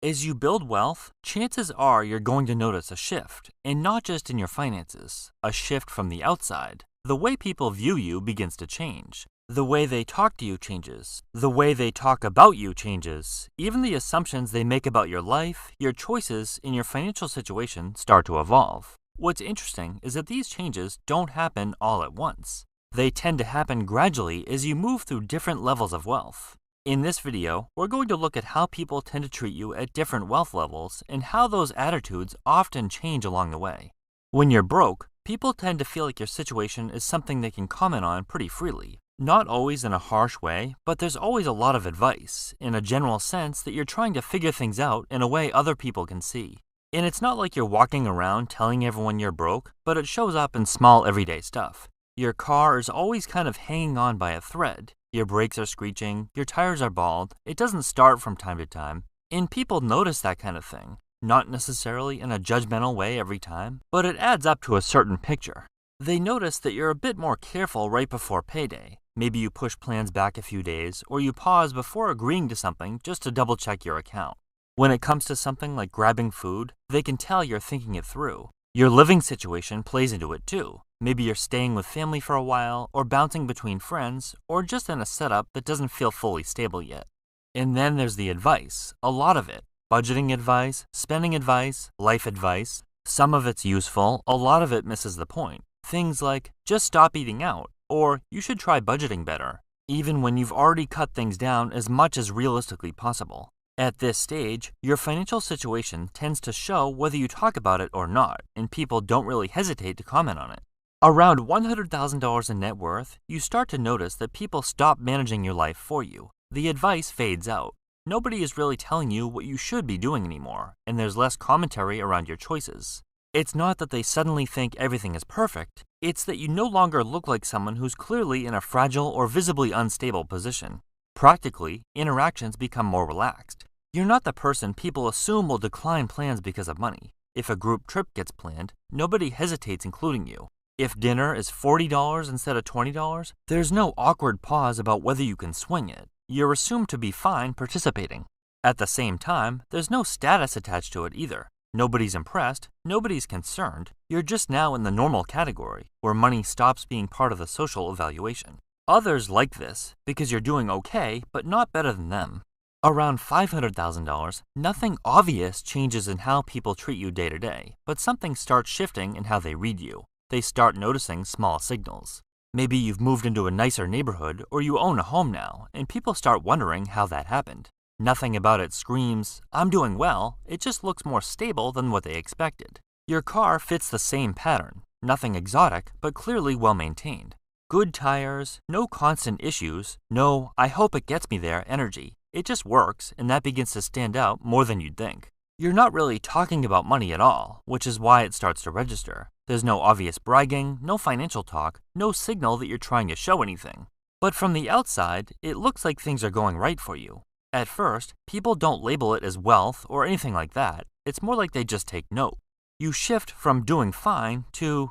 As you build wealth, chances are you're going to notice a shift, and not just in your finances, a shift from the outside. The way people view you begins to change. The way they talk to you changes. The way they talk about you changes. Even the assumptions they make about your life, your choices, and your financial situation start to evolve. What's interesting is that these changes don't happen all at once. They tend to happen gradually as you move through different levels of wealth. In this video, we're going to look at how people tend to treat you at different wealth levels and how those attitudes often change along the way. When you're broke, people tend to feel like your situation is something they can comment on pretty freely. Not always in a harsh way, but there's always a lot of advice, in a general sense that you're trying to figure things out in a way other people can see. And it's not like you're walking around telling everyone you're broke, but it shows up in small everyday stuff. Your car is always kind of hanging on by a thread. Your brakes are screeching, your tires are bald, it doesn't start from time to time, and people notice that kind of thing. Not necessarily in a judgmental way every time, but it adds up to a certain picture. They notice that you're a bit more careful right before payday. Maybe you push plans back a few days, or you pause before agreeing to something just to double check your account. When it comes to something like grabbing food, they can tell you're thinking it through. Your living situation plays into it too. Maybe you're staying with family for a while, or bouncing between friends, or just in a setup that doesn't feel fully stable yet. And then there's the advice, a lot of it. Budgeting advice, spending advice, life advice. Some of it's useful, a lot of it misses the point. Things like, just stop eating out, or you should try budgeting better, even when you've already cut things down as much as realistically possible. At this stage, your financial situation tends to show whether you talk about it or not, and people don't really hesitate to comment on it. Around $100,000 in net worth, you start to notice that people stop managing your life for you. The advice fades out. Nobody is really telling you what you should be doing anymore, and there's less commentary around your choices. It's not that they suddenly think everything is perfect, it's that you no longer look like someone who's clearly in a fragile or visibly unstable position. Practically, interactions become more relaxed. You're not the person people assume will decline plans because of money. If a group trip gets planned, nobody hesitates including you. If dinner is $40 instead of $20, there's no awkward pause about whether you can swing it. You're assumed to be fine participating. At the same time, there's no status attached to it either. Nobody's impressed, nobody's concerned. You're just now in the normal category, where money stops being part of the social evaluation. Others like this because you're doing okay, but not better than them. Around $500,000, nothing obvious changes in how people treat you day to day, but something starts shifting in how they read you. They start noticing small signals. Maybe you've moved into a nicer neighborhood or you own a home now, and people start wondering how that happened. Nothing about it screams, I'm doing well, it just looks more stable than what they expected. Your car fits the same pattern, nothing exotic, but clearly well maintained. Good tires, no constant issues, no I hope it gets me there energy. It just works, and that begins to stand out more than you'd think. You're not really talking about money at all, which is why it starts to register. There's no obvious bragging, no financial talk, no signal that you're trying to show anything. But from the outside, it looks like things are going right for you. At first, people don't label it as wealth or anything like that. It's more like they just take note. You shift from doing fine to,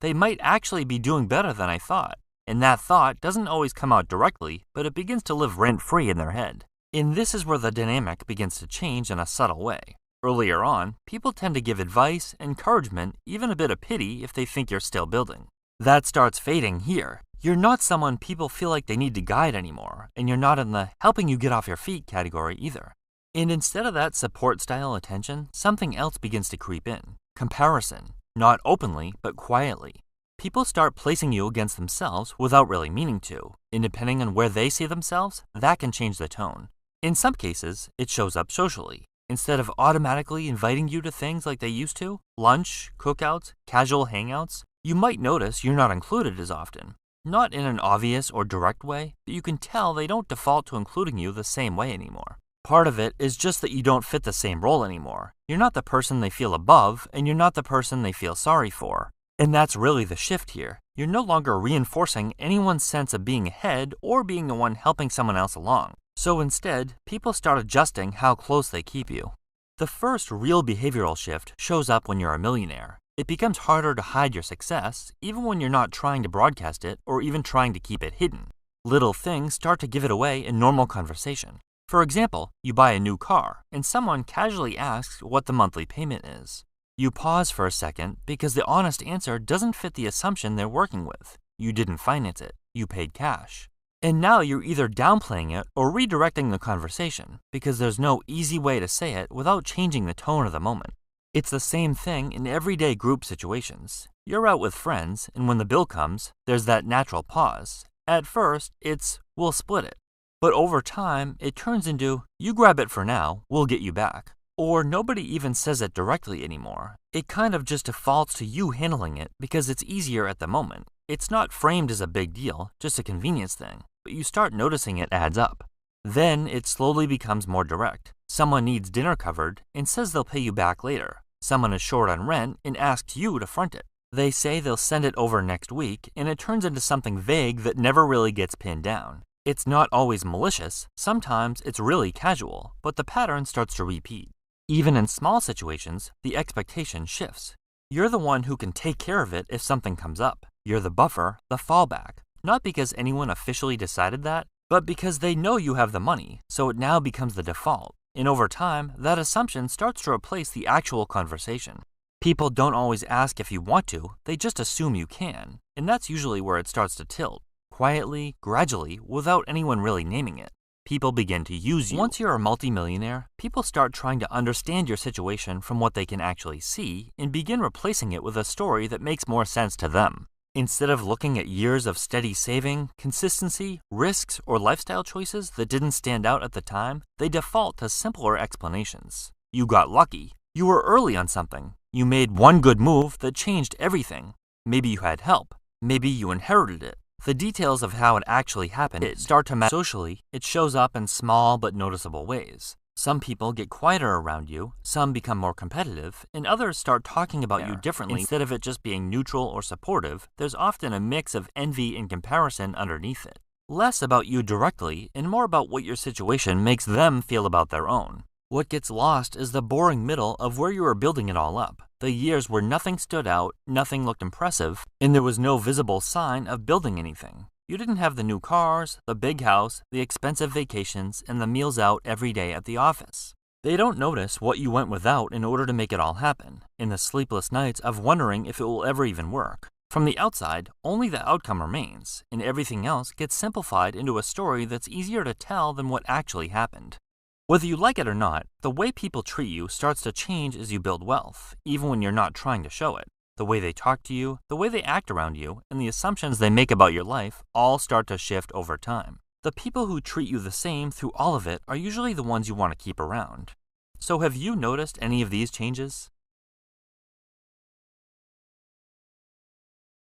they might actually be doing better than I thought. And that thought doesn't always come out directly, but it begins to live rent-free in their head. And this is where the dynamic begins to change in a subtle way. Earlier on, people tend to give advice, encouragement, even a bit of pity if they think you're still building. That starts fading here. You're not someone people feel like they need to guide anymore, and you're not in the helping you get off your feet category either. And instead of that support-style attention, something else begins to creep in. Comparison. Not openly, but quietly. People start placing you against themselves without really meaning to, and depending on where they see themselves, that can change the tone. In some cases, it shows up socially. Instead of automatically inviting you to things like they used to, lunch, cookouts, casual hangouts, you might notice you're not included as often. Not in an obvious or direct way, but you can tell they don't default to including you the same way anymore. Part of it is just that you don't fit the same role anymore. You're not the person they feel above, and you're not the person they feel sorry for. And that's really the shift here. You're no longer reinforcing anyone's sense of being ahead or being the one helping someone else along. So instead, people start adjusting how close they keep you. The first real behavioral shift shows up when you're a millionaire. It becomes harder to hide your success, even when you're not trying to broadcast it or even trying to keep it hidden. Little things start to give it away in normal conversation. For example, you buy a new car and someone casually asks what the monthly payment is. You pause for a second because the honest answer doesn't fit the assumption they're working with. You didn't finance it, you paid cash. And now you're either downplaying it or redirecting the conversation because there's no easy way to say it without changing the tone of the moment. It's the same thing in everyday group situations. You're out with friends, and when the bill comes, there's that natural pause. At first, it's, we'll split it. But over time, it turns into, you grab it for now, we'll get you back. Or nobody even says it directly anymore. It kind of just defaults to you handling it because it's easier at the moment. It's not framed as a big deal, just a convenience thing. But you start noticing it adds up. Then it slowly becomes more direct. Someone needs dinner covered and says they'll pay you back later. Someone is short on rent and asks you to front it. They say they'll send it over next week, and it turns into something vague that never really gets pinned down. It's not always malicious, sometimes it's really casual, but the pattern starts to repeat. Even in small situations, the expectation shifts. You're the one who can take care of it if something comes up. You're the buffer, the fallback, not because anyone officially decided that, but because they know you have the money, so it now becomes the default. And over time, that assumption starts to replace the actual conversation. People don't always ask if you want to, they just assume you can, and that's usually where it starts to tilt. Quietly, gradually, without anyone really naming it. People begin to use you. Once you're a multimillionaire, people start trying to understand your situation from what they can actually see and begin replacing it with a story that makes more sense to them. Instead of looking at years of steady saving, consistency, risks, or lifestyle choices that didn't stand out at the time, they default to simpler explanations. You got lucky. You were early on something. You made one good move that changed everything. Maybe you had help. Maybe you inherited it. The details of how it actually happened start to matter. Socially, it shows up in small but noticeable ways. Some people get quieter around you, some become more competitive, and others start talking about you differently. Instead of it just being neutral or supportive, there's often a mix of envy and comparison underneath it. Less about you directly and more about what your situation makes them feel about their own. What gets lost is the boring middle of where you were building it all up. The years where nothing stood out, nothing looked impressive, and there was no visible sign of building anything. You didn't have the new cars, the big house, the expensive vacations, and the meals out every day at the office. They don't notice what you went without in order to make it all happen, in the sleepless nights of wondering if it will ever even work. From the outside, only the outcome remains, and everything else gets simplified into a story that's easier to tell than what actually happened. Whether you like it or not, the way people treat you starts to change as you build wealth, even when you're not trying to show it. The way they talk to you, the way they act around you, and the assumptions they make about your life all start to shift over time. The people who treat you the same through all of it are usually the ones you want to keep around. So have you noticed any of these changes?